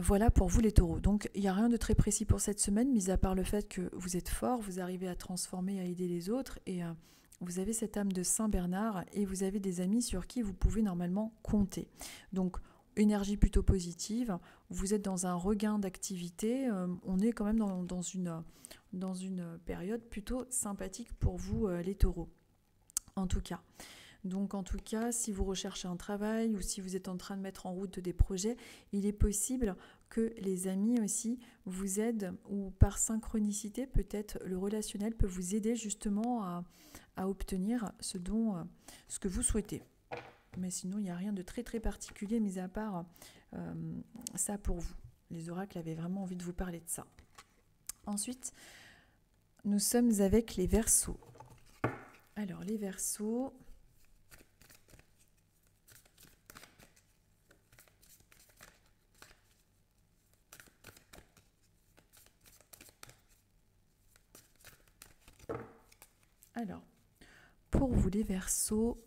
Voilà pour vous les taureaux. Donc, il n'y a rien de très précis pour cette semaine, mis à part le fait que vous êtes fort, vous arrivez à transformer, à aider les autres et vous avez cette âme de Saint-Bernard et vous avez des amis sur qui vous pouvez normalement compter. Donc, énergie plutôt positive, vous êtes dans un regain d'activité, on est quand même dans une période plutôt sympathique pour vous les taureaux, en tout cas. Donc en tout cas, si vous recherchez un travail ou si vous êtes en train de mettre en route des projets, il est possible que les amis aussi vous aident ou par synchronicité, peut-être le relationnel peut vous aider justement à obtenir ce que vous souhaitez. Mais sinon, il n'y a rien de très très particulier, mis à part ça pour vous. Les oracles avaient vraiment envie de vous parler de ça. Ensuite, nous sommes avec les Verseaux. Alors, les Verseaux... Alors, pour vous les Verseaux...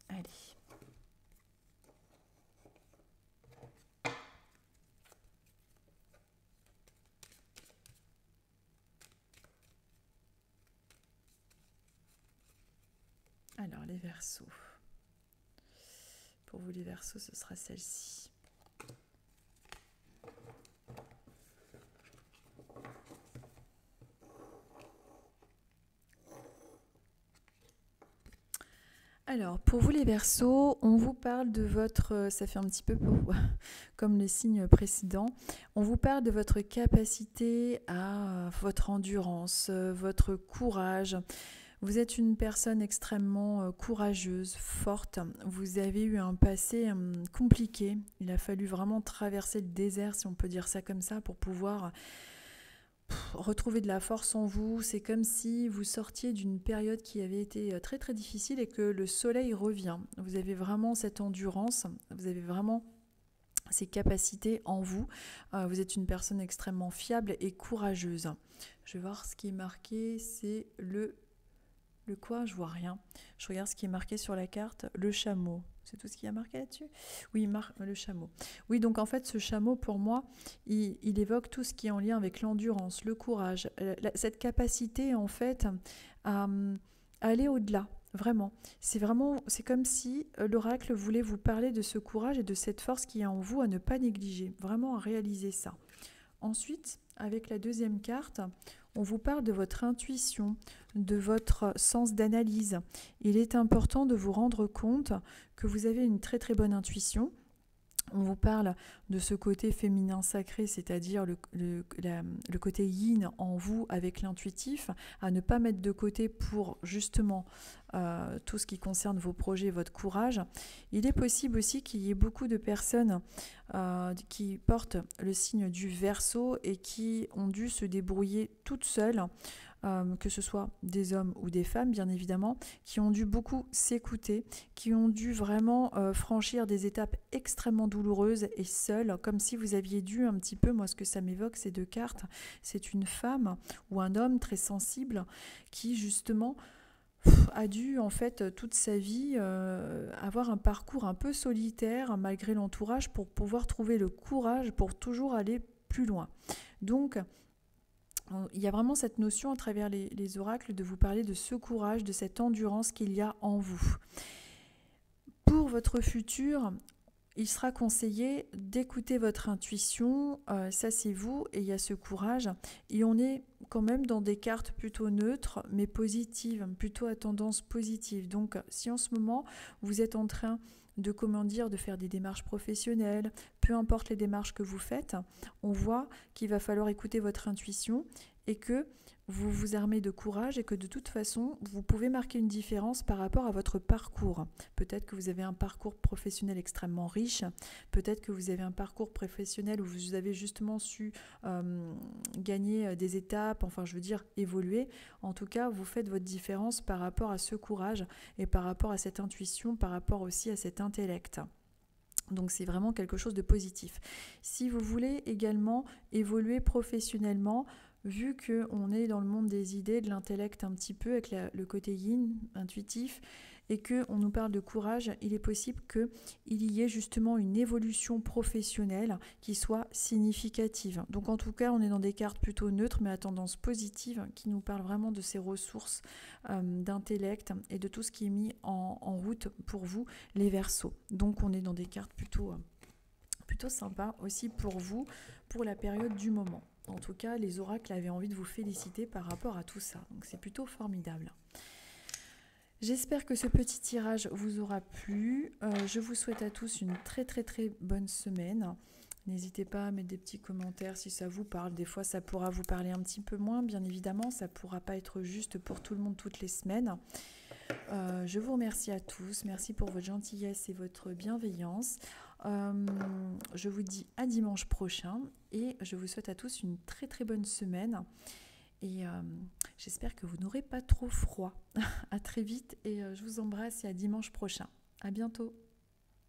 allez. Alors, les Verseaux. Pour vous les Verseaux, ce sera celle-ci. Alors, pour vous les Verseaux, on vous parle de votre, ça fait un petit peu comme les signes précédents, on vous parle de votre capacité à votre endurance, votre courage. Vous êtes une personne extrêmement courageuse, forte. Vous avez eu un passé compliqué. Il a fallu vraiment traverser le désert, si on peut dire ça comme ça, pour pouvoir retrouver de la force en vous. C'est comme si vous sortiez d'une période qui avait été très très difficile et que le soleil revient. Vous avez vraiment cette endurance, vous avez vraiment ces capacités en vous. Vous êtes une personne extrêmement fiable et courageuse. Je vais voir ce qui est marqué, c'est le quoi? Je vois rien. Je regarde ce qui est marqué sur la carte. Le chameau. C'est tout ce qu'il y a marqué là-dessus? Oui, le chameau. Oui, donc en fait, ce chameau, pour moi, il évoque tout ce qui est en lien avec l'endurance, le courage, cette capacité, en fait, à aller au-delà. Vraiment. C'est comme si l'oracle voulait vous parler de ce courage et de cette force qui est en vous à ne pas négliger. Vraiment à réaliser ça. Ensuite, avec la deuxième carte, on vous parle de votre intuition, de votre sens d'analyse. Il est important de vous rendre compte que vous avez une très très bonne intuition. On vous parle de ce côté féminin sacré, c'est-à-dire le côté yin en vous avec l'intuitif, à ne pas mettre de côté pour justement tout ce qui concerne vos projets, votre courage. Il est possible aussi qu'il y ait beaucoup de personnes qui portent le signe du Verseau et qui ont dû se débrouiller toutes seules, que ce soit des hommes ou des femmes bien évidemment, qui ont dû beaucoup s'écouter, qui ont dû vraiment franchir des étapes extrêmement douloureuses et seules, comme si vous aviez dû un petit peu, moi ce que ça m'évoque ces deux cartes, c'est une femme ou un homme très sensible qui justement a dû en fait toute sa vie avoir un parcours un peu solitaire malgré l'entourage pour pouvoir trouver le courage pour toujours aller plus loin. Donc il y a vraiment cette notion à travers les oracles de vous parler de ce courage, de cette endurance qu'il y a en vous. Pour votre futur, il sera conseillé d'écouter votre intuition, ça c'est vous, et il y a ce courage. Et on est quand même dans des cartes plutôt neutres, mais positives, plutôt à tendance positive. Donc si en ce moment, vous êtes en train de faire des démarches professionnelles, peu importe les démarches que vous faites, on voit qu'il va falloir écouter votre intuition et que vous vous armez de courage et que de toute façon, vous pouvez marquer une différence par rapport à votre parcours. Peut-être que vous avez un parcours professionnel extrêmement riche, peut-être que vous avez un parcours professionnel où vous avez justement su gagner des étapes, enfin je veux dire évoluer. En tout cas, vous faites votre différence par rapport à ce courage et par rapport à cette intuition, par rapport aussi à cet intellect. Donc c'est vraiment quelque chose de positif. Si vous voulez également évoluer professionnellement, vu qu'on est dans le monde des idées, de l'intellect un petit peu, avec le côté yin, intuitif, et qu'on nous parle de courage, il est possible qu'il y ait justement une évolution professionnelle qui soit significative. Donc en tout cas, on est dans des cartes plutôt neutres, mais à tendance positive, qui nous parlent vraiment de ces ressources d'intellect et de tout ce qui est mis en route pour vous, les Verseaux. Donc on est dans des cartes plutôt sympas aussi pour vous, pour la période du moment. En tout cas, les oracles avaient envie de vous féliciter par rapport à tout ça. Donc c'est plutôt formidable. J'espère que ce petit tirage vous aura plu. Je vous souhaite à tous une très très très bonne semaine. N'hésitez pas à mettre des petits commentaires si ça vous parle. Des fois, ça pourra vous parler un petit peu moins, bien évidemment. Ça ne pourra pas être juste pour tout le monde toutes les semaines. Je vous remercie à tous. Merci pour votre gentillesse et votre bienveillance. Je vous dis à dimanche prochain et je vous souhaite à tous une très très bonne semaine. Et j'espère que vous n'aurez pas trop froid. À très vite et je vous embrasse et à dimanche prochain. À bientôt.